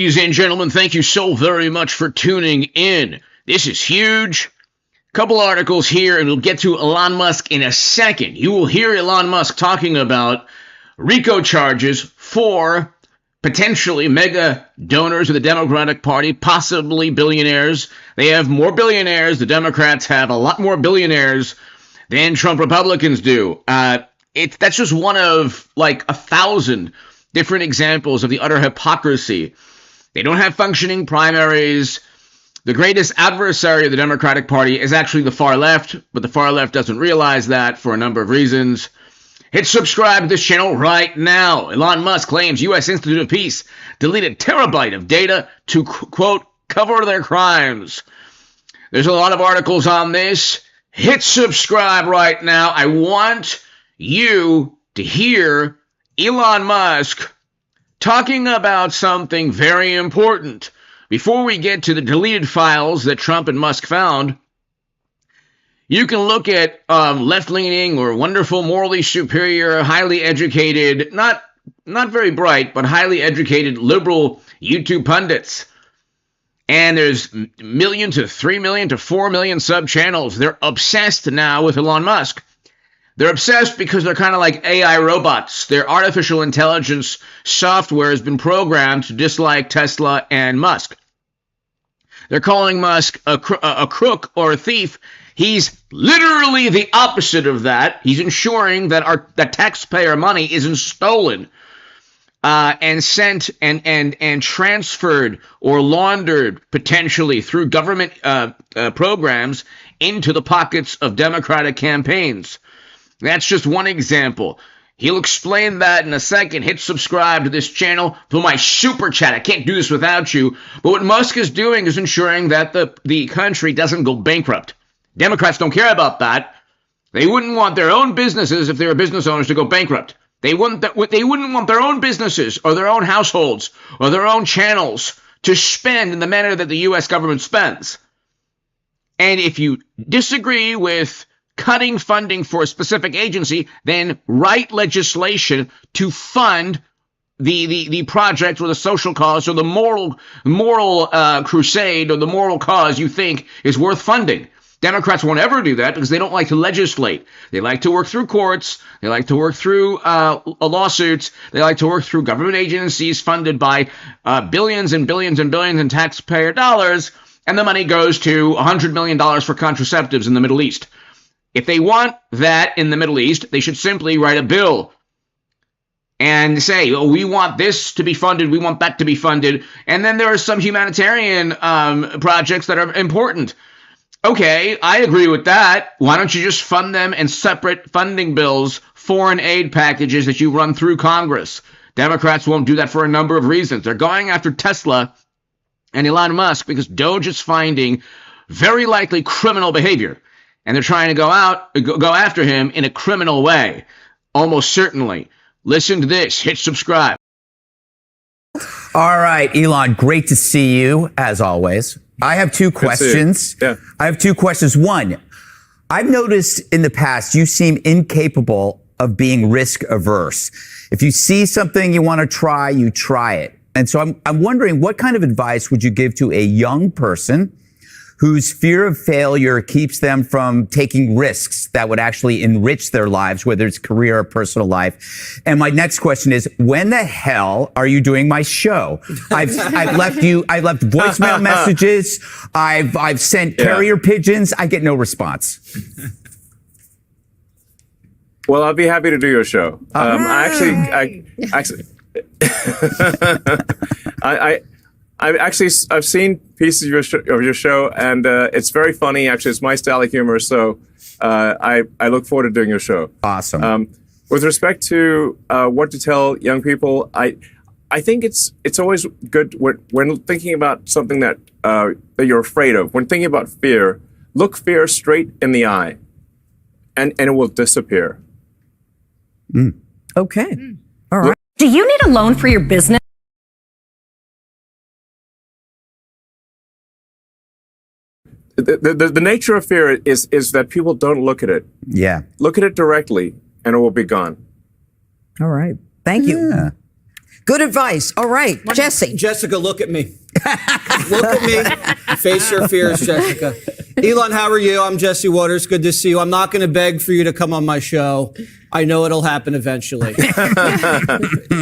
Ladies and gentlemen, thank you so very much for tuning in. This is huge. Couple articles here, and we'll get to Elon Musk in a second. You will hear Elon Musk talking about RICO charges for potentially mega donors of the Democratic Party, possibly billionaires. They have more billionaires. The Democrats have a lot more billionaires than Trump Republicans do. That's just one of like 1,000 different examples of the utter hypocrisy. They don't have functioning primaries. The greatest adversary of the Democratic Party is actually the far left, but the far left doesn't realize that for a number of reasons. Hit subscribe to this channel right now. Elon Musk claims U.S. Institute of Peace deleted terabyte of data to, quote, cover their crimes. There's a lot of articles on this. Hit subscribe right now. I want you to hear Elon Musk talking about something very important. Before we get to the deleted files that Trump and Musk found, you can look at left-leaning or wonderful, morally superior, highly educated, not very bright, but highly educated liberal YouTube pundits. And there's million to 3 million to 4 million sub-channels. They're obsessed now with Elon Musk. They're obsessed because they're kind of like AI robots. Their artificial intelligence software has been programmed to dislike Tesla and Musk. They're calling Musk a crook or a thief. He's literally the opposite of that. He's ensuring that that taxpayer money isn't stolen and sent and transferred or laundered potentially through government programs into the pockets of Democratic campaigns. That's just one example. He'll explain that in a second. Hit subscribe to this channel for my super chat. I can't do this without you. But what Musk is doing is ensuring that the country doesn't go bankrupt. Democrats don't care about that. They wouldn't want their own businesses, if they were business owners, to go bankrupt. They wouldn't want their own businesses or their own households or their own channels to spend in the manner that the U.S. government spends. And if you disagree with cutting funding for a specific agency, then write legislation to fund the project or the social cause or the moral crusade or the moral cause you think is worth funding. Democrats won't ever do that because they don't like to legislate. They like to work through courts. They like to work through lawsuits. They like to work through government agencies funded by billions and billions and billions in taxpayer dollars, and the money goes to $100 million for contraceptives in the Middle East. If they want that in the Middle East, they should simply write a bill and say, oh, we want this to be funded, we want that to be funded, and then there are some humanitarian projects that are important. Okay, I agree with that. Why don't you just fund them in separate funding bills, foreign aid packages that you run through Congress? Democrats won't do that for a number of reasons. They're going after Tesla and Elon Musk because DOGE is finding very likely criminal behavior. And they're trying to go after him in a criminal way, almost certainly. Listen to this. Hit subscribe. All right, Elon, great to see you, as always. I have two questions. Yeah. I have two questions. One, I've noticed in the past you seem incapable of being risk averse. If you see something you want to try, you try it. And so I'm wondering, what kind of advice would you give to a young person whose fear of failure keeps them from taking risks that would actually enrich their lives, whether it's career or personal life? And my next question is, when the hell are you doing my show? I've left voicemail messages. I've sent carrier pigeons. I get no response. Well, I'll be happy to do your show. I've seen pieces of your show, and it's very funny. Actually, it's my style of humor, so I look forward to doing your show. Awesome. With respect to what to tell young people, I think it's always good when thinking about something that you're afraid of. When thinking about fear, look fear straight in the eye, and it will disappear. Okay. All right. Do you need a loan for your business? The nature of fear is that people don't look at it. Yeah. Look at it directly, and it will be gone. All right. Thank you. Good advice. All right, Jesse. Jessica, look at me. Look at me. Face your fears, Jessica. Elon, how are you? I'm Jesse Waters. Good to see you. I'm not going to beg for you to come on my show. I know it'll happen eventually.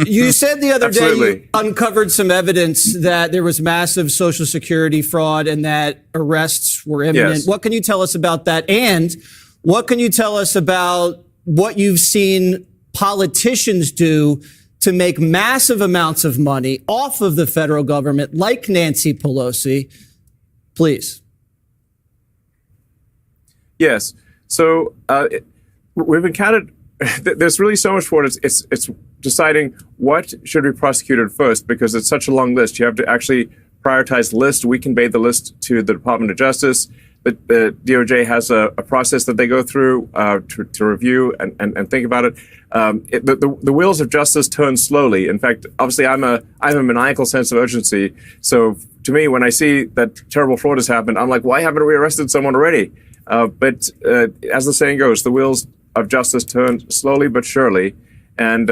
You said the other day you uncovered some evidence that there was massive Social Security fraud and that arrests were imminent. Yes. What can you tell us about that? And what can you tell us about what you've seen politicians do to make massive amounts of money off of the federal government, like Nancy Pelosi? Please. Yes. So we've encountered, there's really so much for it. It's deciding what should be prosecuted first, because it's such a long list. You have to actually prioritize the list. We convey the list to the Department of Justice. The DOJ has a process that they go through to review and think about it. The wheels of justice turn slowly. In fact, obviously, I have a maniacal sense of urgency. So to me, when I see that terrible fraud has happened, I'm like, why haven't we arrested someone already? But as the saying goes, the wheels of justice turn slowly but surely. And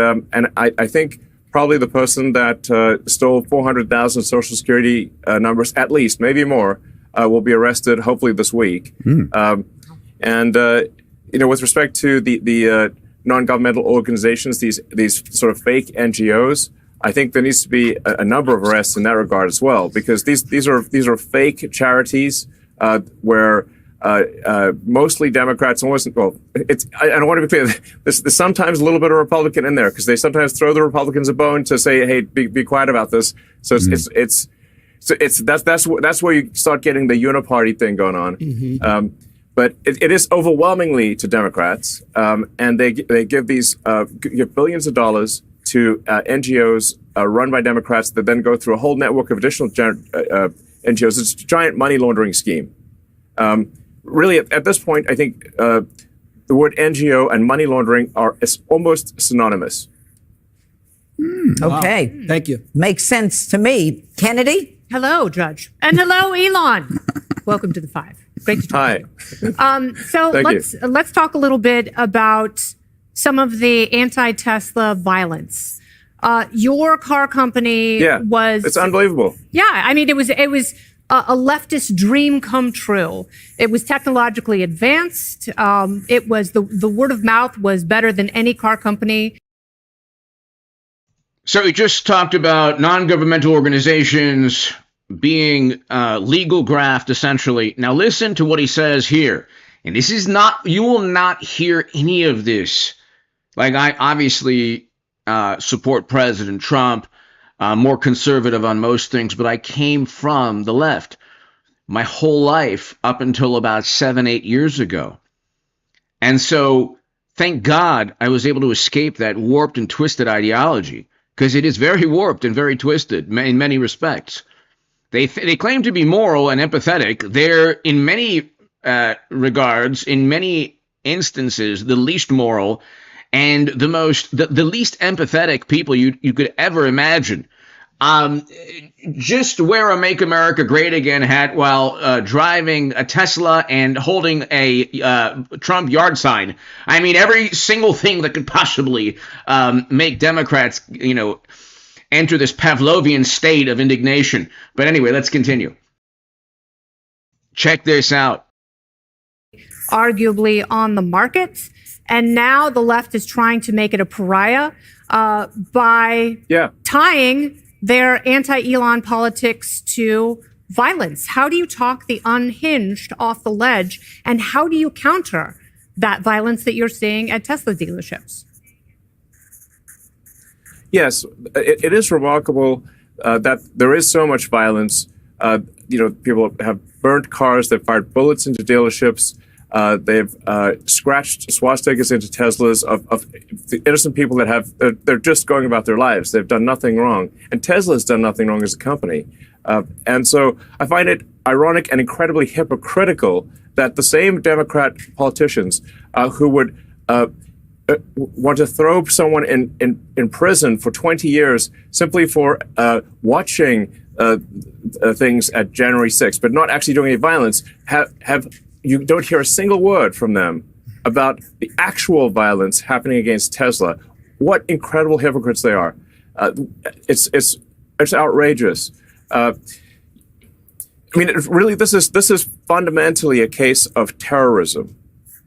I think probably the person that stole 400,000 Social Security numbers, at least, maybe more, will be arrested hopefully this week. With respect to the non-governmental organizations, these sort of fake NGOs, I think there needs to be a number of arrests in that regard as well, because these are fake charities where mostly Democrats. I don't want to be clear. There's sometimes a little bit of Republican in there, because they sometimes throw the Republicans a bone to say, "Hey, be quiet about this." So that's where you start getting the uniparty thing going on. But it is overwhelmingly to Democrats, and they give give billions of dollars to NGOs run by Democrats that then go through a whole network of additional NGOs. It's a giant money laundering scheme. Really, at this point, I think the word NGO and money laundering is almost synonymous. Okay. Wow. Thank you. Makes sense to me. Kennedy? Hello, Judge. And hello, Elon. Welcome to the Five. Great to talk to you. So let's talk a little bit about some of the anti-Tesla violence. Your car company was... It's unbelievable. Yeah, I mean, it was a leftist dream come true. It was technologically advanced. It was the word of mouth was better than any car company. So we just talked about non-governmental organizations being legal graft, essentially. Now listen to what he says here. And this is not, you will not hear any of this. Like, I obviously support President Trump, more conservative on most things, but I came from the left my whole life up until about 7-8 years ago. And so thank God I was able to escape that warped and twisted ideology, because it is very warped and very twisted in many respects. They claim to be moral and empathetic. They're, in many regards, in many instances, the least moral and the least empathetic people you could ever imagine. Just wear a Make America Great Again hat while driving a Tesla and holding a Trump yard sign. I mean, every single thing that could possibly make Democrats, enter this Pavlovian state of indignation. But anyway, let's continue. Check this out. Arguably on the market. And now the left is trying to make it a pariah by tying their anti-Elon politics to violence. How do you talk the unhinged off the ledge? And how do you counter that violence that you're seeing at Tesla dealerships? Yes, it is remarkable that there is so much violence. People have burnt cars, they've fired bullets into dealerships, they've scratched swastikas into Teslas of the innocent people that they're just going about their lives. They've done nothing wrong. And Tesla's done nothing wrong as a company. And so I find it ironic and incredibly hypocritical that the same Democrat politicians who would want to throw someone in prison for 20 years simply for watching things at January 6th, but not actually doing any violence, you don't hear a single word from them about the actual violence happening against Tesla. What incredible hypocrites they are. It's outrageous. I mean, really, this is fundamentally a case of terrorism.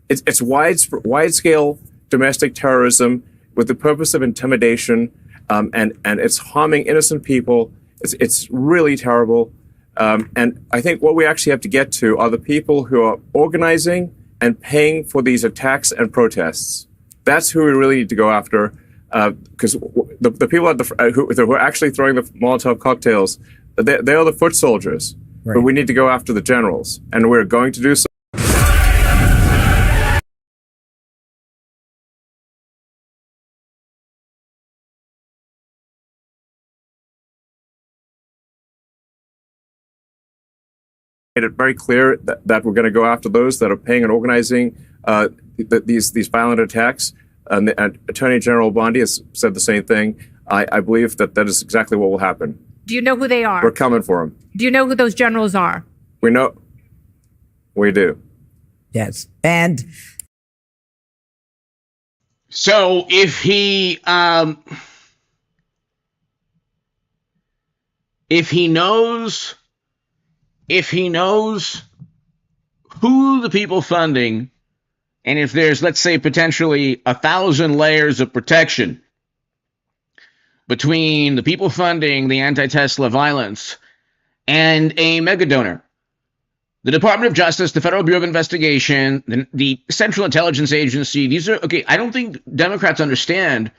It's wide-scale domestic terrorism with the purpose of intimidation, and it's harming innocent people. It's really terrible. And I think what we actually have to get to are the people who are organizing and paying for these attacks and protests. That's who we really need to go after, because the people at who are actually throwing the Molotov cocktails, they are the foot soldiers. Right. But we need to go after the generals, and we're going to do so. Made it very clear that we're going to go after those that are paying and organizing these violent attacks. And Attorney General Bondi has said the same thing. I believe that is exactly what will happen. Do you know who they are? We're coming for them. Do you know who those generals are? We know. We do. Yes. And so if he knows who the people funding, and if there's, let's say, potentially 1,000 layers of protection between the people funding the anti-Tesla violence and a mega donor, the Department of Justice, the Federal Bureau of Investigation, the Central Intelligence Agency, these are, okay, I don't think Democrats understand.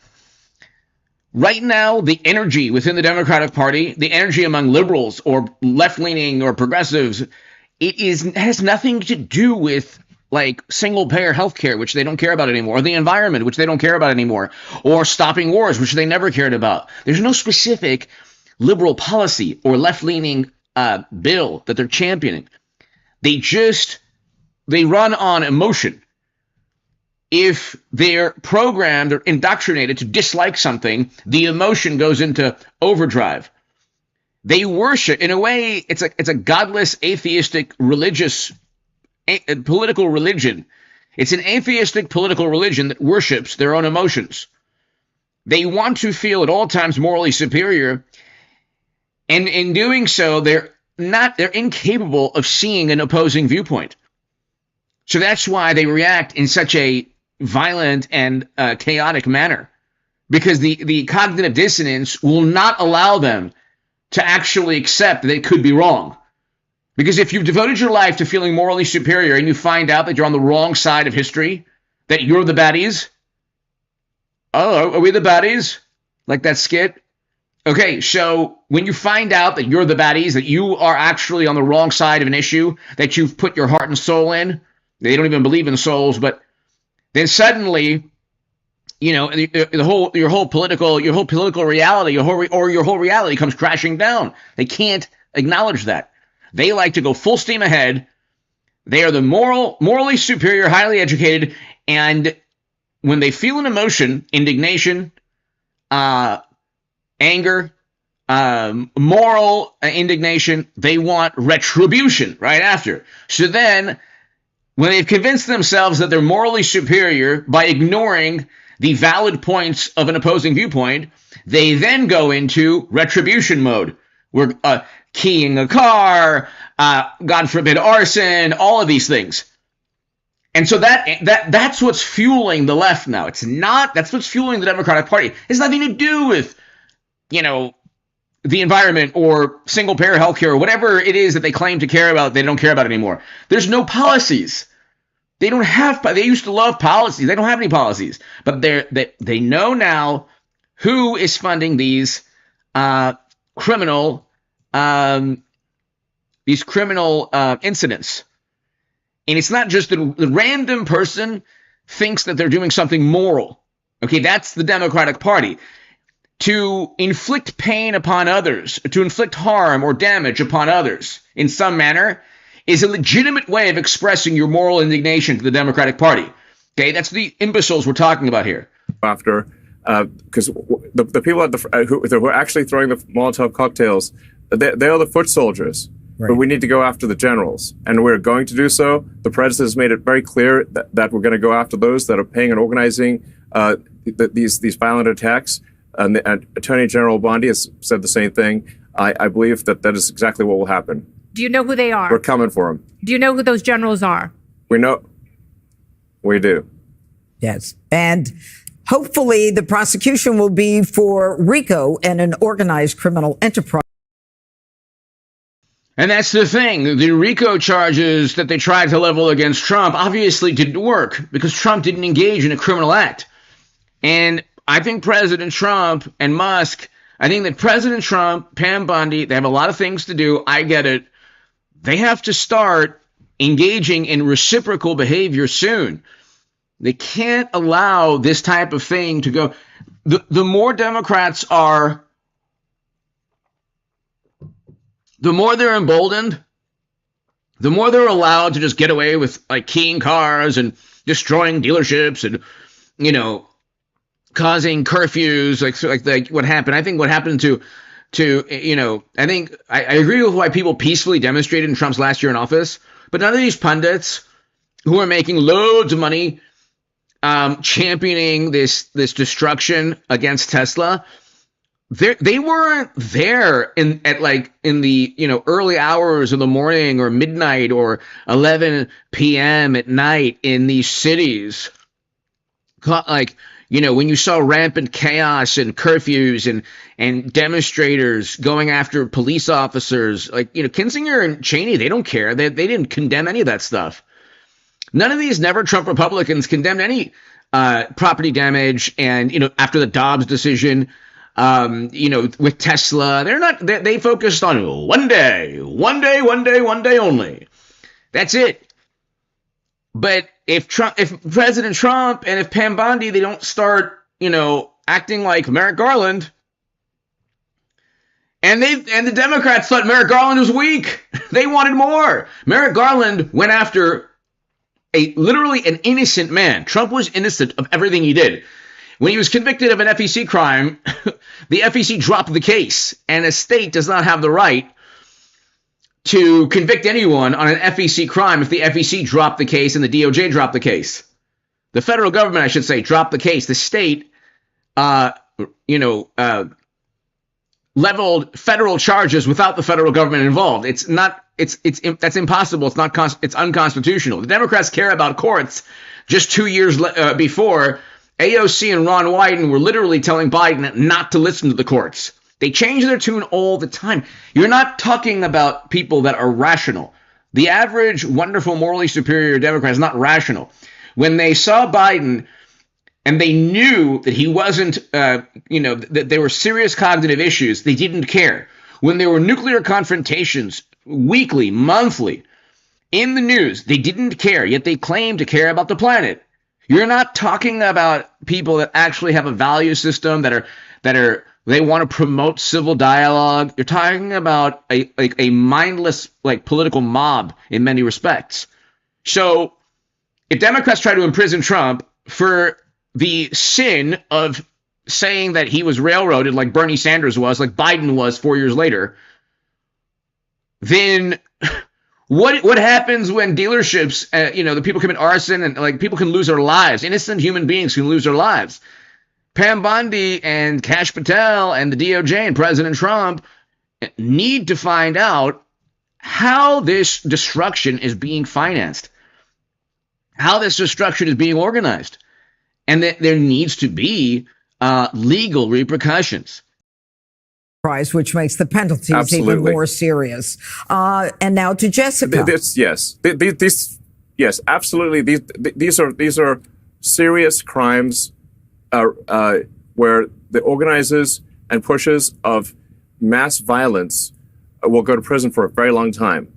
Right now, the energy within the Democratic Party, the energy among liberals or left-leaning or progressives, it has nothing to do with like single-payer healthcare, which they don't care about anymore, or the environment, which they don't care about anymore, or stopping wars, which they never cared about. There's no specific liberal policy or left-leaning bill that they're championing. They run on emotion. If they're programmed or indoctrinated to dislike something, the emotion goes into overdrive. They worship, in a way, it's a godless, atheistic, religious, political religion. It's an atheistic political religion that worships their own emotions. They want to feel at all times morally superior, and in doing so, they're incapable of seeing an opposing viewpoint. So that's why they react in such a violent and chaotic manner, because the cognitive dissonance will not allow them to actually accept that it could be wrong. Because if you've devoted your life to feeling morally superior and you find out that you're on the wrong side of history, that you're the baddies, oh, are we the baddies? Like that skit? Okay, so when you find out that you're the baddies, that you are actually on the wrong side of an issue, that you've put your heart and soul in, they don't even believe in souls, but then suddenly, you know, your whole political reality, your whole reality comes crashing down. They can't acknowledge that. They like to go full steam ahead. They are the morally superior, highly educated, and when they feel an emotion, indignation, anger, moral indignation, they want retribution right after. So then, when they've convinced themselves that they're morally superior by ignoring the valid points of an opposing viewpoint, they then go into retribution mode. We're keying a car, God forbid arson, all of these things. And so that's what's fueling the left now. That's what's fueling the Democratic Party. It has nothing to do with, you know, the environment or single-payer healthcare or whatever it is that they claim to care about, they don't care about anymore. There's no policies. They don't have. They used to love policies. They don't have any policies. But they know now who is funding these criminal incidents. And it's not just the random person thinks that they're doing something moral. Okay, that's the Democratic Party. To inflict pain upon others, to inflict harm or damage upon others in some manner is a legitimate way of expressing your moral indignation to the Democratic Party. Okay, that's the imbeciles we're talking about here. After, because the people at who are actually throwing the Molotov cocktails, they are the foot soldiers. Right. But we need to go after the generals, and we're going to do so. The president has made it very clear that we're going to go after those that are paying and organizing these violent attacks. And Attorney General Bondi has said the same thing. I believe that is exactly what will happen. Do you know who they are? We're coming for him. Do you know who those generals are? We know. We do. Yes. And hopefully the prosecution will be for RICO and an organized criminal enterprise. And that's the thing. The RICO charges that they tried to level against Trump obviously didn't work because Trump didn't engage in a criminal act. And I think President Trump and Musk, I think that President Trump, Pam Bondi, they have a lot of things to do. I get it. They have to start engaging in reciprocal behavior soon. They can't allow this type of thing to go. The more Democrats are, the more they're emboldened, the more they're allowed to just get away with like keying cars and destroying dealerships and, you know, causing curfews like what happened. I think what happened to you know, I think I agree with why people peacefully demonstrated in Trump's last year in office, but none of these pundits who are making loads of money championing this destruction against Tesla, they weren't there in the, you know, early hours of the morning or midnight or 11 p.m. at night in these cities. Like, you know, when you saw rampant chaos and curfews and demonstrators going after police officers, like, you know, Kinzinger and Cheney, they don't care. They didn't condemn any of that stuff. None of these never Trump Republicans condemned any property damage. And, you know, after the Dobbs decision, you know, with Tesla, they focused on one day only. That's it. But if President Trump and if Pam Bondi, they don't start, you know, acting like Merrick Garland, and the Democrats thought Merrick Garland was weak. They wanted more. Merrick Garland went after literally an innocent man. Trump was innocent of everything he did. When he was convicted of an FEC crime, the FEC dropped the case, and a state does not have the right to convict anyone on an FEC crime if the FEC dropped the case and the DOJ dropped the case. The federal government, I should say, dropped the case. The state, leveled federal charges without the federal government involved. That's impossible. It's unconstitutional. The Democrats care about courts. Just 2 years before, AOC and Ron Wyden were literally telling Biden not to listen to the courts. They change their tune all the time. You're not talking about people that are rational. The average, wonderful, morally superior Democrat is not rational. When they saw Biden and they knew that he wasn't, that there were serious cognitive issues, they didn't care. When there were nuclear confrontations weekly, monthly, in the news, they didn't care, yet they claimed to care about the planet. You're not talking about people that actually have a value system that are they want to promote civil dialogue. You're talking about a mindless political mob in many respects. So if Democrats try to imprison Trump for the sin of saying that he was railroaded like Bernie Sanders was, like Biden was 4 years later, then what happens when dealerships, the people commit arson and people can lose their lives? Innocent human beings can lose their lives. Pam Bondi and Kash Patel and the DOJ and President Trump need to find out how this destruction is being financed, how this destruction is being organized, and that there needs to be legal repercussions. Which makes the penalties Absolutely. even more serious. And now to Jessica. Yes, absolutely. These are serious crimes. Where the organizers and pushers of mass violence will go to prison for a very long time.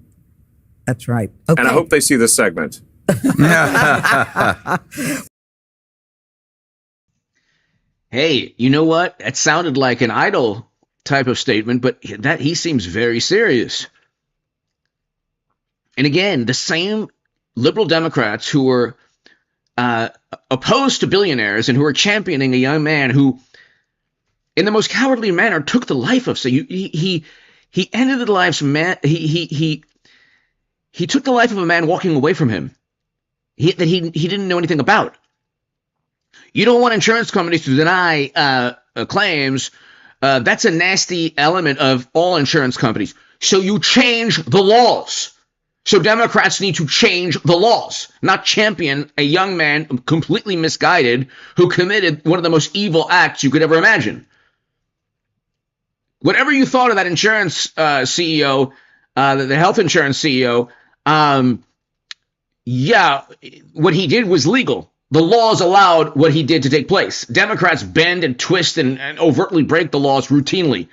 That's right. Okay. And I hope they see this segment. Hey, you know what? It sounded like an idle type of statement, but that he seems very serious. And again, the same liberal Democrats who were opposed to billionaires and who are championing a young man who, in the most cowardly manner, took the life of. So he ended the lives of man. He took the life of a man walking away from him. He didn't know anything about. You don't want insurance companies to deny claims, that's a nasty element of all insurance companies. So you change the laws. So Democrats need to change the laws, not champion a young man completely misguided who committed one of the most evil acts you could ever imagine. Whatever you thought of that insurance CEO, the health insurance CEO, yeah, what he did was legal. The laws allowed what he did to take place. Democrats bend and twist and overtly break the laws routinely.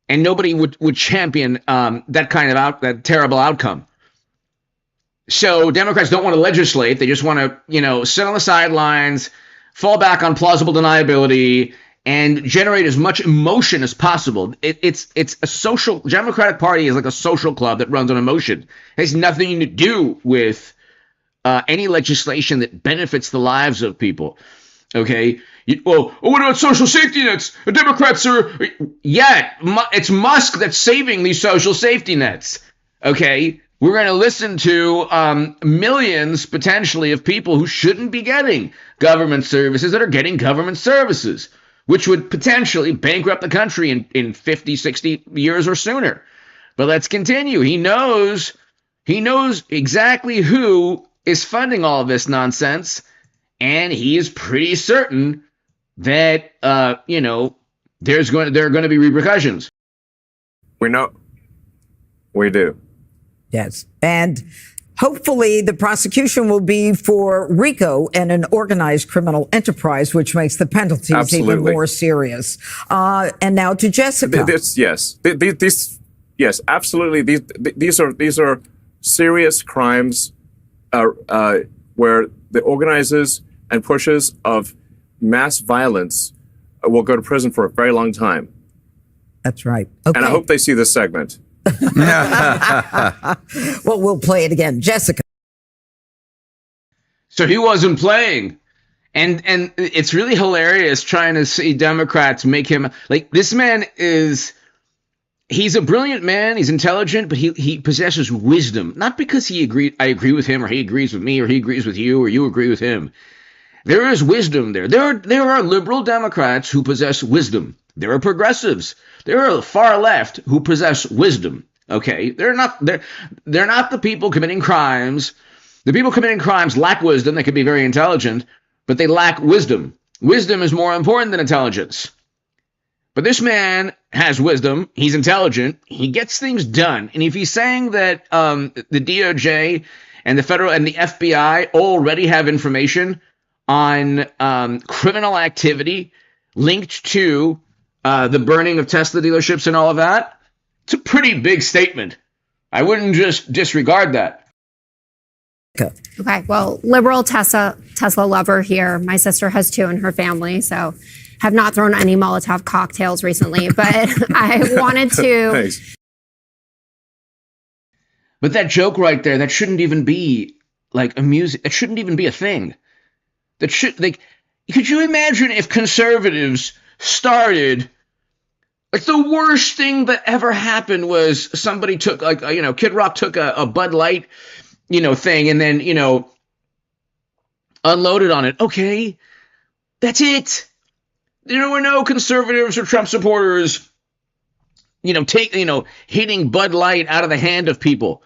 And nobody would champion that kind of that terrible outcome. So Democrats don't want to legislate. They just want to, sit on the sidelines, fall back on plausible deniability, and generate as much emotion as possible. It's a social. Democratic Party is like a social club that runs on emotion. It has nothing to do with any legislation that benefits the lives of people. Okay. What about social safety nets? The Democrats are, it's Musk that's saving these social safety nets. Okay. We're going to listen to millions potentially of people who shouldn't be getting government services that are getting government services, which would potentially bankrupt the country in 50, 60 years or sooner. But let's continue. He knows exactly who is funding all of this nonsense, and he is pretty certain that there are going to be repercussions. We know. We do. Yes. And hopefully the prosecution will be for RICO and an organized criminal enterprise, which makes the penalties even more serious. And now to Jessica. Yes, absolutely. These are serious crimes where the organizers and pushers of mass violence will go to prison for a very long time. That's right. Okay. And I hope they see this segment. Well, we'll play it again. Jessica. So he wasn't playing. And it's really hilarious trying to see Democrats make him like this man he's a brilliant man, he's intelligent, but he possesses wisdom. Not because I agree with him, or he agrees with me, or he agrees with you, or you agree with him. There is wisdom there. There are liberal Democrats who possess wisdom. There are progressives. There are far left who possess wisdom. Okay, they're not the people committing crimes. The people committing crimes lack wisdom. They could be very intelligent, but they lack wisdom. Wisdom is more important than intelligence. But this man has wisdom. He's intelligent. He gets things done. And if he's saying that the DOJ and the federal and the FBI already have information on criminal activity linked to the burning of Tesla dealerships and all of that, it's a pretty big statement. I wouldn't just disregard that. Okay, well, liberal Tesla lover here. My sister has 2 in her family, so have not thrown any Molotov cocktails recently, but I wanted to. Thanks. But that joke right there, that shouldn't even be like amusing. It shouldn't even be a thing. Could you imagine if conservatives started, like the worst thing that ever happened was somebody took Kid Rock took a Bud Light, thing and then, unloaded on it. Okay, that's it. There were no conservatives or Trump supporters, hitting Bud Light out of the hand of people.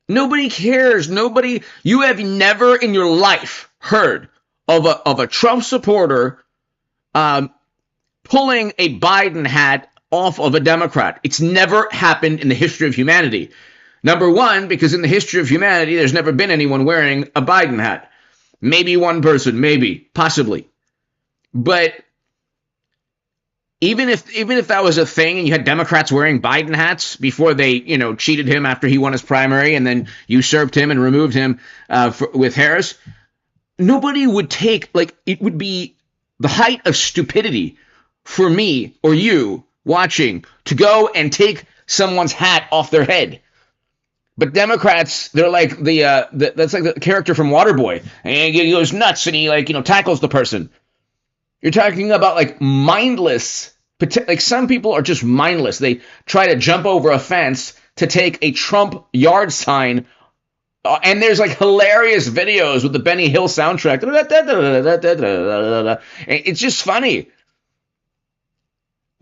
Nobody cares. You have never in your life heard of a Trump supporter pulling a Biden hat off of a Democrat. It's never happened in the history of humanity. Number one, because in the history of humanity, there's never been anyone wearing a Biden hat. Maybe one person, maybe, possibly. But even if that was a thing and you had Democrats wearing Biden hats before they, cheated him after he won his primary and then usurped him and removed him with Harris, nobody would take, it would be the height of stupidity for me or you watching to go and take someone's hat off their head. But Democrats, they're like that's like the character from Waterboy, and he goes nuts and he tackles the person. You're talking about mindless, some people are just mindless. They try to jump over a fence to take a Trump yard sign, and there's hilarious videos with the Benny Hill soundtrack. It's just funny.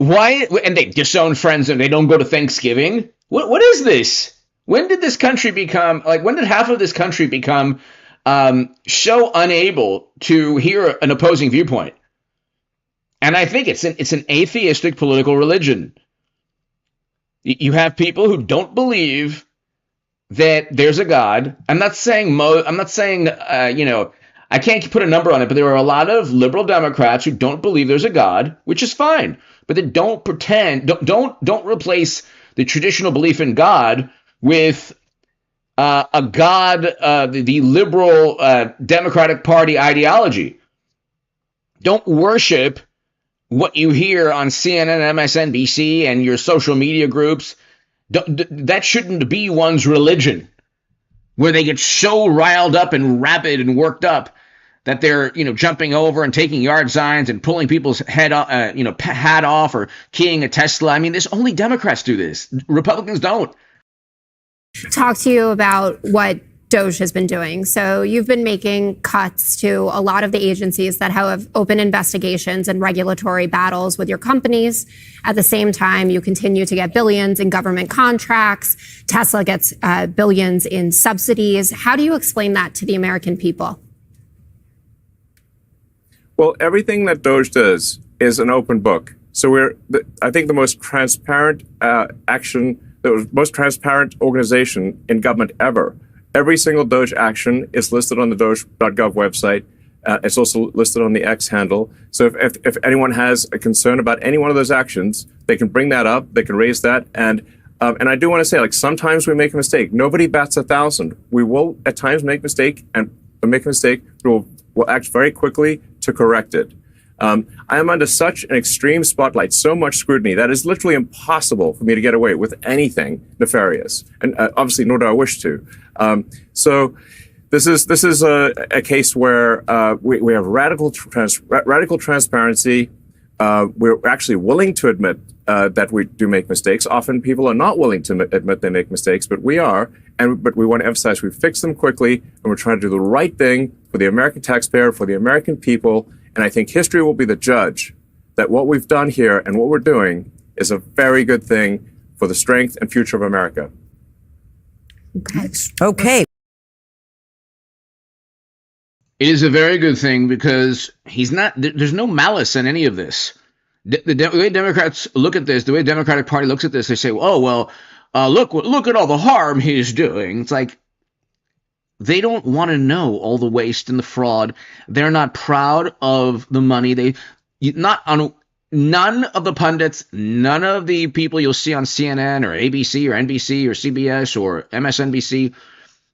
Why? And they disown friends and they don't go to Thanksgiving. What is this? When did this country become like? When did half of this country become so unable to hear an opposing viewpoint? And I think it's an atheistic political religion. You have people who don't believe that there's a God. I'm not saying I can't put a number on it, but there are a lot of liberal Democrats who don't believe there's a God, which is fine. But they don't don't replace the traditional belief in God with a God, the liberal Democratic Party ideology. Don't worship what you hear on CNN, MSNBC, and your social media groups. That shouldn't be one's religion, where they get so riled up and rabid and worked up that they're, jumping over and taking yard signs and pulling people's hat off or keying a Tesla. I mean, there's only Democrats do this. Republicans don't. Talk to you about what DOGE has been doing. So you've been making cuts to a lot of the agencies that have open investigations and regulatory battles with your companies. At the same time, you continue to get billions in government contracts. Tesla gets billions in subsidies. How do you explain that to the American people? Well, everything that DOGE does is an open book. So I think the most transparent the most transparent organization in government ever. Every single DOGE action is listed on the doge.gov website. It's also listed on the X handle. So if anyone has a concern about any one of those actions, they can bring that up. They can raise that. And I do want to say, sometimes we make a mistake. Nobody bats 1,000. We will at times make a mistake, and make a mistake. We'll act very quickly to correct it. I am under such an extreme spotlight, so much scrutiny, that it's literally impossible for me to get away with anything nefarious. And obviously, nor do I wish to. So this is a case where we have radical transparency. We're actually willing to admit that we do make mistakes. Often people are not willing to admit they make mistakes, but we are. But we want to emphasize we fix them quickly, and we're trying to do the right thing for the American taxpayer, for the American people. And I think history will be the judge that what we've done here and what we're doing is a very good thing for the strength and future of America. Okay. It is a very good thing because there's no malice in any of this. The way Democrats look at this, the way the Democratic Party looks at this, they say, look at all the harm he's doing. It's like, they don't want to know all the waste and the fraud. They're not proud of the money. None of the pundits, none of the people you'll see on CNN or ABC or NBC or CBS or MSNBC,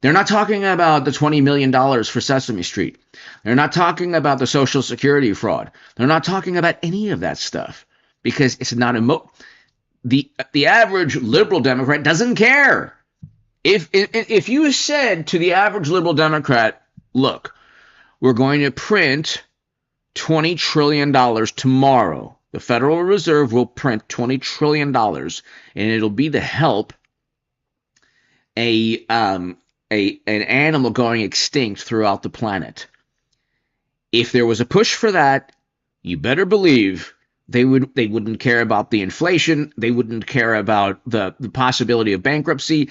they're not talking about the $20 million for Sesame Street. They're not talking about the Social Security fraud. They're not talking about any of that stuff because it's not the average liberal Democrat doesn't care. If you said to the average liberal Democrat, look, we're going to print $20 trillion tomorrow. The Federal Reserve will print $20 trillion, and it'll be to help an animal going extinct throughout the planet. If there was a push for that, you better believe they wouldn't care about the inflation. They wouldn't care about the possibility of bankruptcy.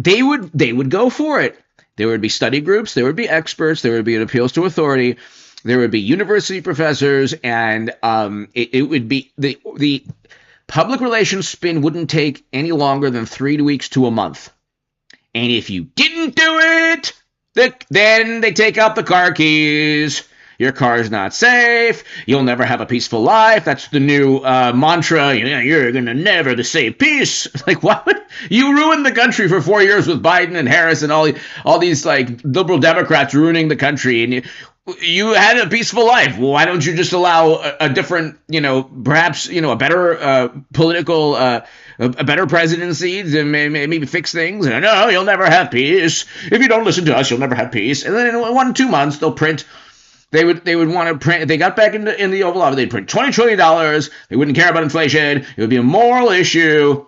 They would go for it. There would be study groups, there would be experts, there would be an appeals to authority, there would be university professors, and it would be the public relations spin wouldn't take any longer than 3 weeks to a month. And if you didn't do it, then they take out the car keys. Your car is not safe. You'll never have a peaceful life. That's the new mantra. You're going to never save peace. Like, why would you ruin the country for 4 years with Biden and Harris and all these like liberal Democrats ruining the country? And you had a peaceful life. Well, why don't you just allow a different, perhaps, a better political, a better presidency to maybe fix things? And no, you'll never have peace. If you don't listen to us, you'll never have peace. And then in 1-2 months, they'll print. They would want to print. If they got back in the Oval Office, they'd print $20 trillion. They wouldn't care about inflation. It would be a moral issue.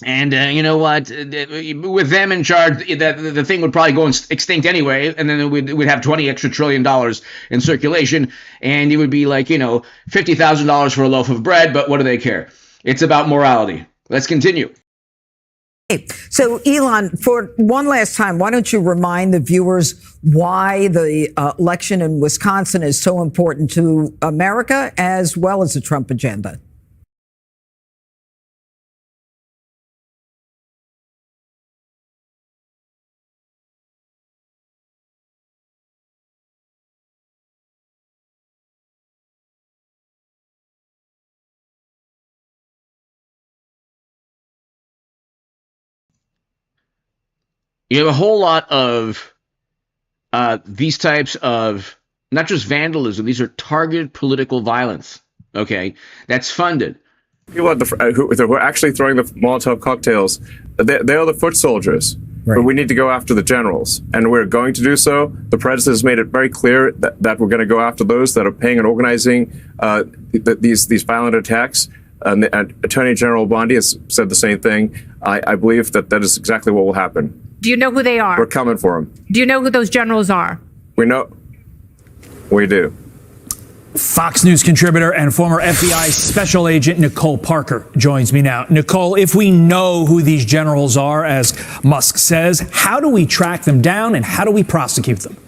And you know what? With them in charge, the thing would probably go extinct anyway, and then we'd have $20 extra trillion in circulation, and it would be like, $50,000 for a loaf of bread. But what do they care? It's about morality. Let's continue. So, Elon, for one last time, why don't you remind the viewers why the election in Wisconsin is so important to America as well as the Trump agenda? You have a whole lot of these types of not just vandalism, these are targeted political violence, okay, that's funded. People who are actually throwing the Molotov cocktails, they are the foot soldiers. Right. But we need to go after the generals, and we're going to do so. The president has made it very clear that we're going to go after those that are paying and organizing these violent attacks. And Attorney General Bondi has said the same thing. I believe that is exactly what will happen. Do you know who they are? We're coming for them. Do you know who those generals are? We know. We do. Fox News contributor and former FBI special agent Nicole Parker joins me now. Nicole, if we know who these generals are, as Musk says, how do we track them down and how do we prosecute them?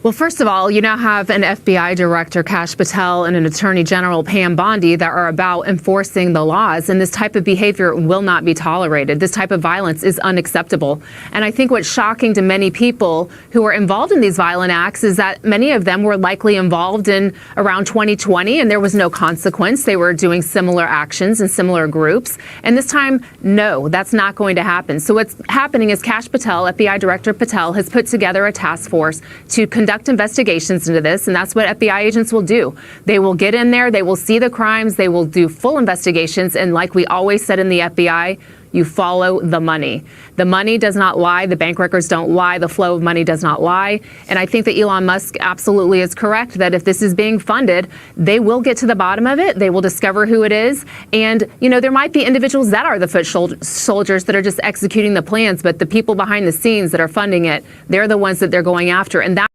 Well, first of all, you now have an FBI director, Kash Patel, and an attorney general, Pam Bondi, that are about enforcing the laws. And this type of behavior will not be tolerated. This type of violence is unacceptable. And I think what's shocking to many people who are involved in these violent acts is that many of them were likely involved in around 2020, and there was no consequence. They were doing similar actions in similar groups. And this time, no, that's not going to happen. So what's happening is Kash Patel, FBI Director Patel, has put together a task force to conduct investigations into this, and that's what FBI agents will do. They will get in there, they will see the crimes, they will do full investigations, and like we always said in the FBI, you follow the money. The money does not lie, the bank records don't lie, the flow of money does not lie, and I think that Elon Musk absolutely is correct that if this is being funded, they will get to the bottom of it, they will discover who it is, and there might be individuals that are the foot soldiers that are just executing the plans, but the people behind the scenes that are funding it, they're the ones that they're going after, and that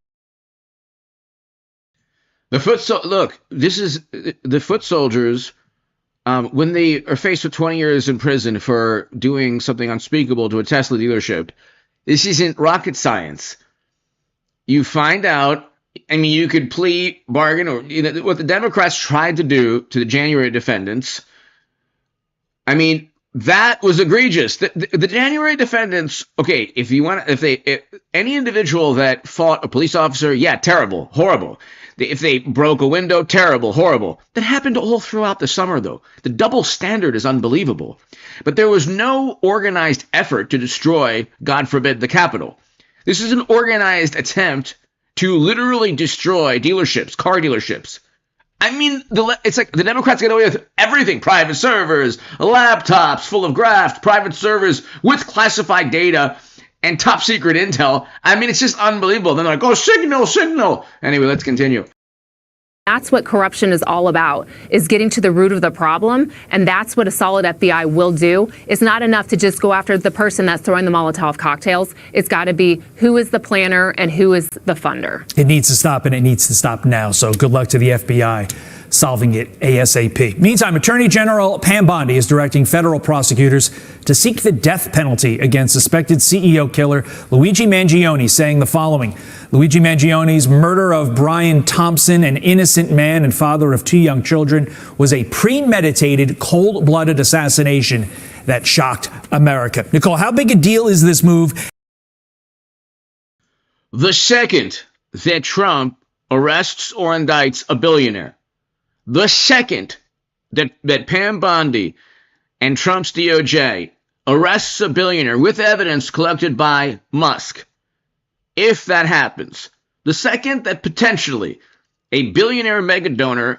look, this is the foot soldiers. When they are faced with 20 years in prison for doing something unspeakable to a Tesla dealership, this isn't rocket science. You find out. I mean, you could plea bargain, or what the Democrats tried to do to the January defendants. I mean, that was egregious. The January defendants. Okay, if any individual that fought a police officer, yeah, terrible, horrible. If they broke a window, terrible, horrible. That happened all throughout the summer, though. The double standard is unbelievable. But there was no organized effort to destroy, God forbid, the Capitol. This is an organized attempt to literally destroy dealerships, car dealerships. I mean, it's like the Democrats get away with everything. Private servers, laptops full of graft, private servers with classified data and top secret intel. I mean, it's just unbelievable. Then they're like, oh, signal. Anyway, let's continue. That's what corruption is all about, is getting to the root of the problem. And that's what a solid FBI will do. It's not enough to just go after the person that's throwing the Molotov cocktails. It's got to be who is the planner and who is the funder. It needs to stop, and it needs to stop now. So good luck to the FBI solving it ASAP. Meantime, Attorney General Pam Bondi is directing federal prosecutors to seek the death penalty against suspected CEO killer Luigi Mangione, saying the following. Luigi Mangione's murder of Brian Thompson, an innocent man and father of 2 young children, was a premeditated, cold-blooded assassination that shocked America. Nicole, how big a deal is this move? The second that Trump arrests or indicts a billionaire, the second that Pam Bondi and Trump's DOJ arrests a billionaire with evidence collected by Musk, if that happens, the second that potentially a billionaire megadonor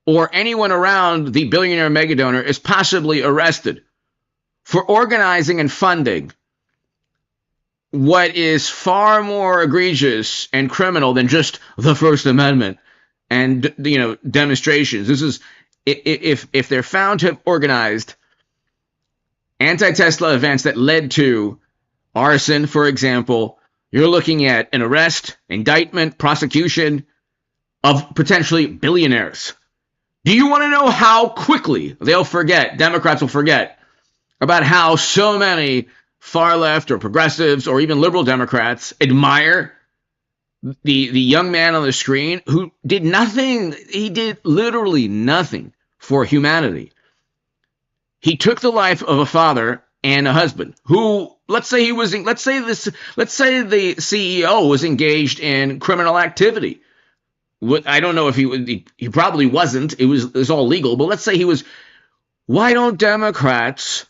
or anyone around the billionaire megadonor is possibly arrested for organizing and funding what is far more egregious and criminal than just the First Amendment and demonstrations. This is if they're found to have organized anti-Tesla events that led to arson, for example, you're looking at an arrest, indictment, prosecution of potentially billionaires. Do you want to know how quickly they'll forget, Democrats will forget, about how so many far left or progressives or even liberal Democrats admire the young man on the screen who did nothing. He did literally nothing for humanity. He took the life of a father and a husband who, let's say the CEO was engaged in criminal activity. I don't know if he probably wasn't. It was all legal, but let's say he was. Why don't Democrats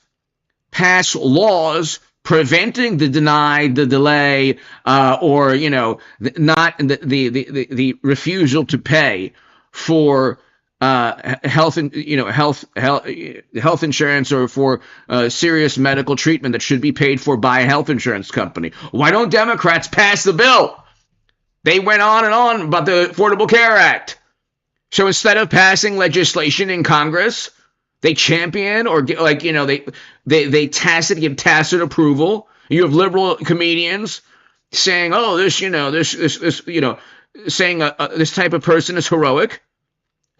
pass laws preventing the denied, the delay, or not the refusal to pay for health insurance or for serious medical treatment that should be paid for by a health insurance company? Why don't Democrats pass the bill? They went on and on about the Affordable Care Act. So instead of passing legislation in Congress, they champion or they give tacit approval. You have liberal comedians saying, "Oh, this type of person is heroic,"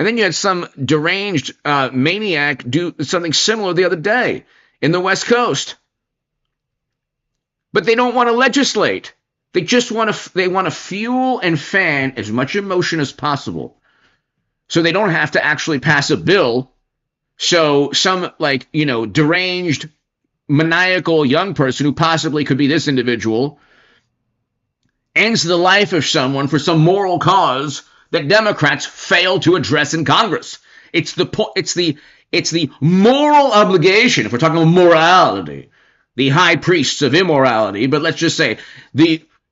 and then you had some deranged maniac do something similar the other day in the West Coast. But they don't want to legislate. They just want to fuel and fan as much emotion as possible, so they don't have to actually pass a bill. So some deranged, maniacal young person who possibly could be this individual ends the life of someone for some moral cause that Democrats fail to address in Congress. It's the moral obligation, if we're talking about morality, the high priests of immorality. But let's just say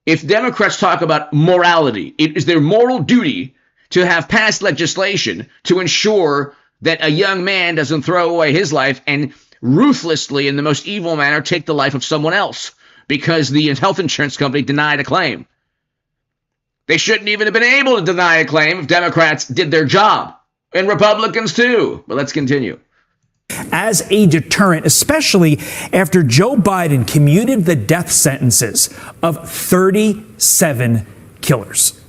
if Democrats talk about morality, it is their moral duty to have passed legislation to ensure that a young man doesn't throw away his life and ruthlessly, in the most evil manner, take the life of someone else because the health insurance company denied a claim. They shouldn't even have been able to deny a claim if Democrats did their job, and Republicans too. But let's continue. As a deterrent, especially after Joe Biden commuted the death sentences of 37 killers.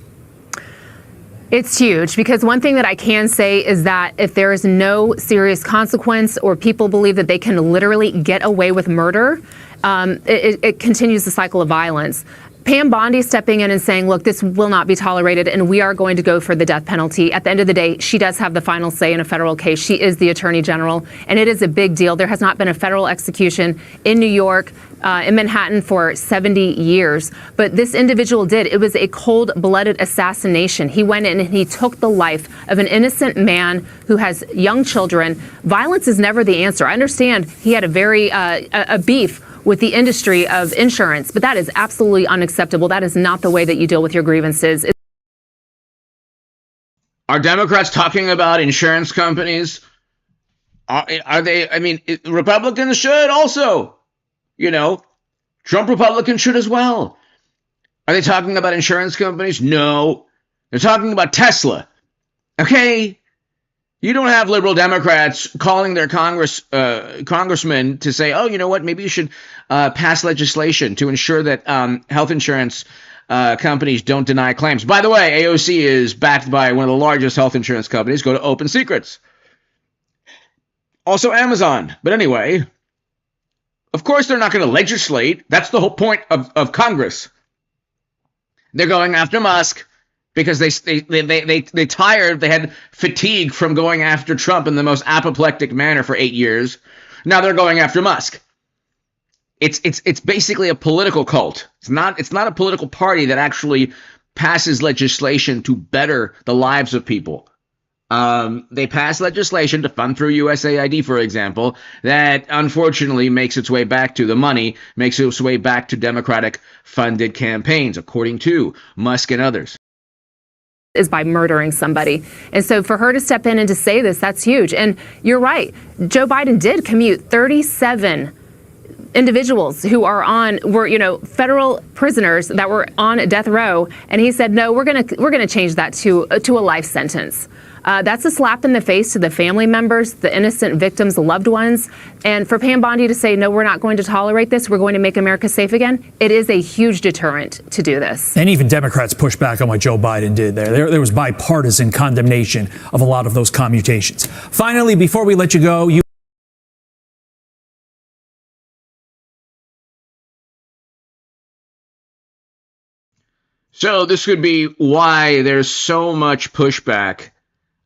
It's huge, because one thing that I can say is that if there is no serious consequence or people believe that they can literally get away with murder, it continues the cycle of violence. Pam Bondi stepping in and saying, look, this will not be tolerated and we are going to go for the death penalty. At the end of the day, she does have the final say in a federal case. She is the attorney general, and it is a big deal. There has not been a federal execution in New York, in Manhattan for 70 years. But this individual did. It was a cold-blooded assassination. He went in and he took the life of an innocent man who has young children. Violence is never the answer. I understand he had a beef with the industry of insurance, but that is absolutely unacceptable. That is not the way that you deal with your grievances. Are Democrats talking about insurance companies? Are they? I mean, Republicans should also. Trump Republicans should as well. Are they talking about insurance companies? No. They're talking about Tesla. Okay. You don't have liberal Democrats calling their congressmen to say, oh, you know what, maybe you should pass legislation to ensure that health insurance companies don't deny claims. By the way, AOC is backed by one of the largest health insurance companies. Go to Open Secrets. Also Amazon. But anyway, of course they're not going to legislate. That's the whole point of Congress. They're going after Musk because they tired, they had fatigue from going after Trump in the most apoplectic manner for 8 years. Now they're going after Musk. It's basically a political cult. It's not a political party that actually passes legislation to better the lives of people. They pass legislation to fund through USAID, for example, that unfortunately makes its way back to the money, makes its way back to Democratic-funded campaigns, according to Musk and others. Is by murdering somebody. And so for her to step in and to say this, that's huge. And you're right. Joe Biden did commute 37 individuals who were federal prisoners that were on death row. And he said, no, we're going to change that to a life sentence. That's a slap in the face to the family members, the innocent victims, the loved ones. And for Pam Bondi to say, no, we're not going to tolerate this, we're going to make America safe again, it is a huge deterrent to do this. And even Democrats pushed back on what Joe Biden did there. There was bipartisan condemnation of a lot of those commutations. Finally, before we let you go, So this could be why there's so much pushback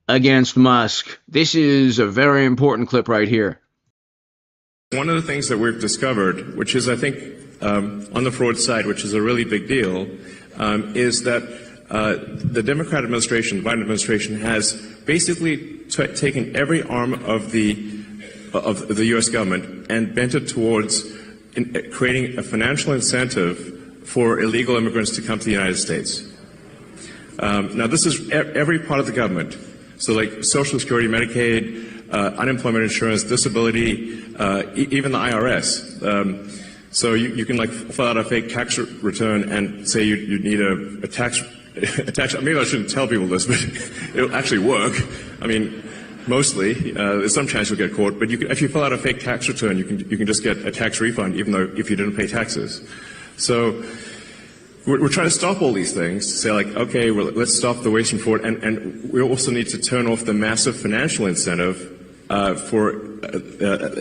against Musk. This is a very important clip right here. One of the things that we've discovered, which is, I think, on the fraud side, which is a really big deal, is that the Democrat administration, the Biden administration, has basically taken every arm of the U.S. government and bent it towards creating a financial incentive for illegal immigrants to come to the United States. Now, this is every part of the government. So, like Social Security, Medicaid, unemployment insurance, disability, even the IRS. So you can like fill out a fake tax return and say you need a tax. Maybe I shouldn't tell people this, but it'll actually work. I mean, mostly. There's some chance you'll get caught, but if you fill out a fake tax return, you can just get a tax refund, even though if you didn't pay taxes. So we're trying to stop all these things, to say like, okay, well, let's stop the waste and fraud, and we also need to turn off the massive financial incentive for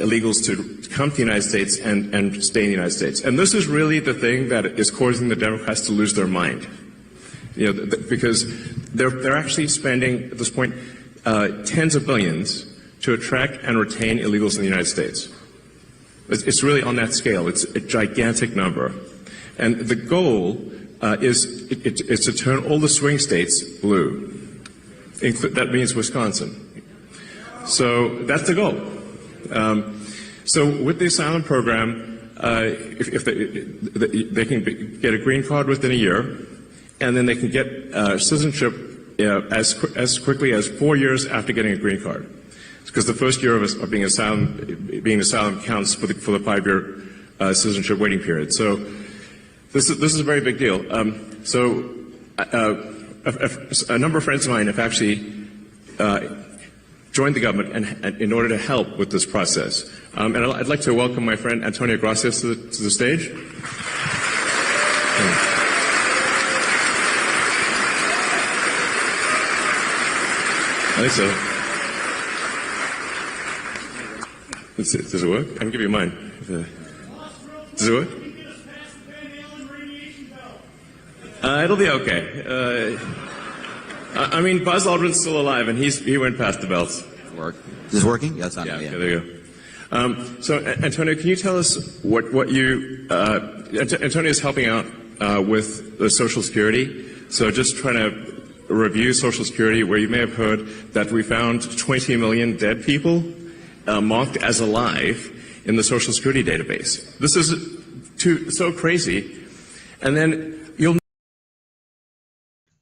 illegals to come to the United States and stay in the United States. And this is really the thing that is causing the Democrats to lose their mind. You know, because they're actually spending, at this point, tens of billions to attract and retain illegals in the United States. It's really on that scale. It's a gigantic number. And the goal is to turn all the swing states blue. That means Wisconsin. So that's the goal. So with the asylum program, if they can get a green card within a year, and then they can get citizenship as quickly as 4 years after getting a green card, because the first year of being asylum counts for the 5-year citizenship waiting period. So this is a very big deal. So a number of friends of mine have actually joined the government and in order to help with this process. And I'd like to welcome my friend Antonio Gracias to the stage. I think so. Does it work? I can give you mine. Does it work? It'll be okay. I mean, Buzz Aldrin's still alive, and he went past the belts. Work. Is this working? Yeah, it's on. Yeah, okay, there you go. So, Antonio, can you tell us what you? Antonio is helping out with the Social Security. So, just trying to review Social Security, where you may have heard that we found 20 million dead people marked as alive in the Social Security database. This is so crazy. And then you'll.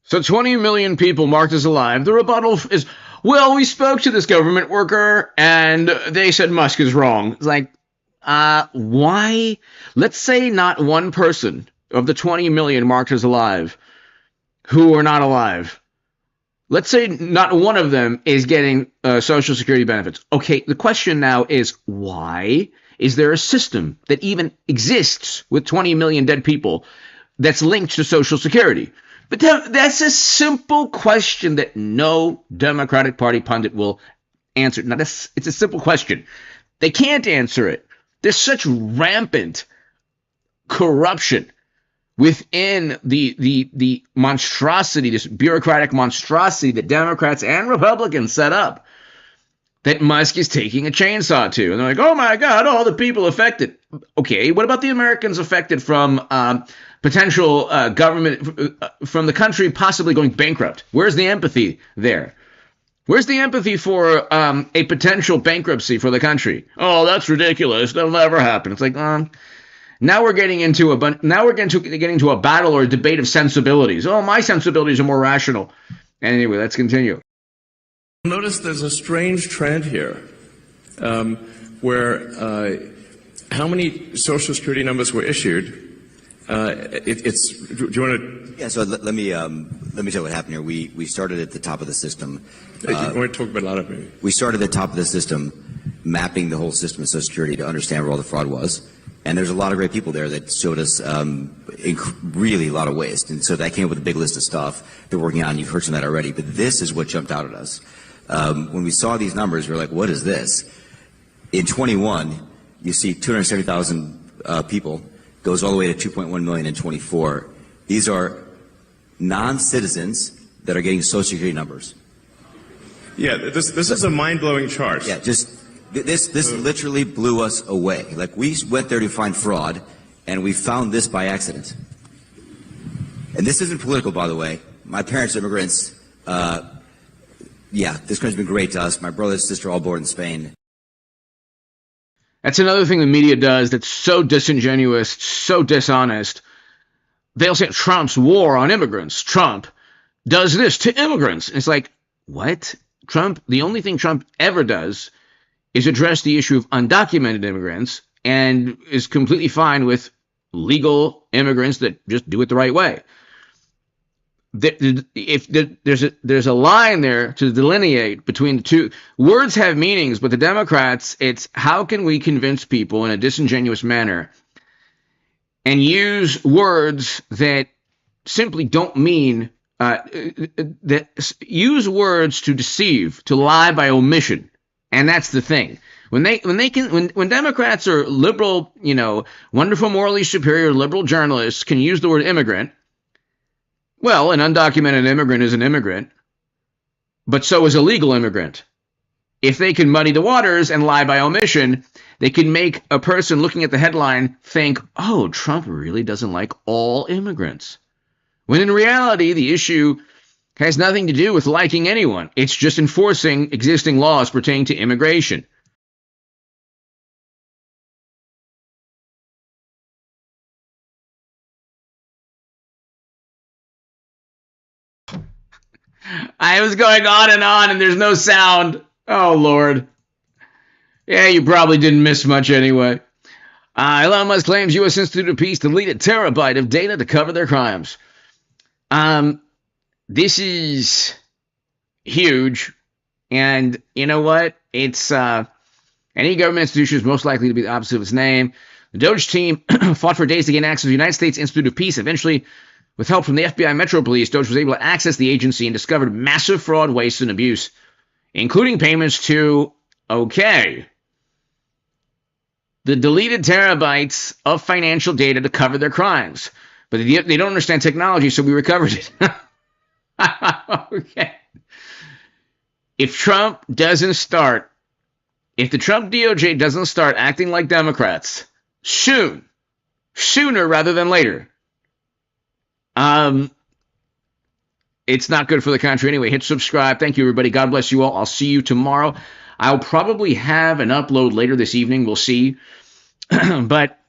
So 20 million people marked as alive. The rebuttal is, well, we spoke to this government worker and they said Musk is wrong. It's like, why? Let's say not one person of the 20 million marked as alive who are not alive. Let's say not one of them is getting Social Security benefits. Okay, the question now is, why is there a system that even exists with 20 million dead people that's linked to Social Security? But that's a simple question that no Democratic Party pundit will answer. Now, it's a simple question. They can't answer it. There's such rampant corruption within the monstrosity, this bureaucratic monstrosity that Democrats and Republicans set up, that Musk is taking a chainsaw to. And they're like, oh my God, all the people affected. Okay, what about the Americans affected from potential government, from the country possibly going bankrupt? Where's the empathy there? Where's the empathy for a potential bankruptcy for the country? Oh, that's ridiculous. That'll never happen. It's like, now we're getting into a battle or a debate of sensibilities. Oh, my sensibilities are more rational. Anyway, let's continue. Notice there's a strange trend here, where how many Social Security numbers were issued, Do you want to? Yeah. So let me tell you what happened here. We started at the top of the system. I want to talk about a lot of it. We started at the top of the system, mapping the whole system of Social Security to understand where all the fraud was. And there's a lot of great people there that showed us really a lot of waste. And so that came up with a big list of stuff they're working on. You've heard some of that already. But this is what jumped out at us. When we saw these numbers, we were like, what is this? In 21, you see 270,000 people, goes all the way to 2.1 million in 24. These are non-citizens that are getting Social Security numbers. Yeah, this is a mind-blowing chart. Yeah, this literally blew us away. Like, we went there to find fraud, and we found this by accident. And this isn't political, by the way. My parents are immigrants. Yeah, this country's been great to us. My brother and sister all born in Spain. That's another thing the media does that's so disingenuous, so dishonest. They'll say Trump's war on immigrants. Trump does this to immigrants. And it's like, what? The only thing Trump ever does is address the issue of undocumented immigrants and is completely fine with legal immigrants that just do it the right way. There's a line there to delineate between the two. Words have meanings, but the Democrats, it's how can we convince people in a disingenuous manner and use words that simply don't mean that use words to deceive, to lie by omission. And that's the thing. When Democrats or liberal, wonderful, morally superior liberal journalists can use the word immigrant, well, an undocumented immigrant is an immigrant, but so is a legal immigrant. If they can muddy the waters and lie by omission, they can make a person looking at the headline think, oh, Trump really doesn't like all immigrants. When in reality, the issue has nothing to do with liking anyone. It's just enforcing existing laws pertaining to immigration. I was going on, and there's no sound. Oh, Lord. Yeah, you probably didn't miss much anyway. Elon Musk claims U.S. Institute of Peace deleted terabyte of data to cover their crimes. This is huge. And you know what? It's any government institution is most likely to be the opposite of its name. The DOGE team fought for days to gain access to the United States Institute of Peace. Eventually, with help from the FBI Metro Police, DOGE was able to access the agency and discovered massive fraud, waste, and abuse, including payments to, the deleted terabytes of financial data to cover their crimes. But they don't understand technology, so we recovered it. Okay. If the Trump DOJ doesn't start acting like Democrats sooner rather than later, it's not good for the country anyway. Hit subscribe. Thank you, everybody. God bless you all. I'll see you tomorrow. I'll probably have an upload later this evening. We'll see. But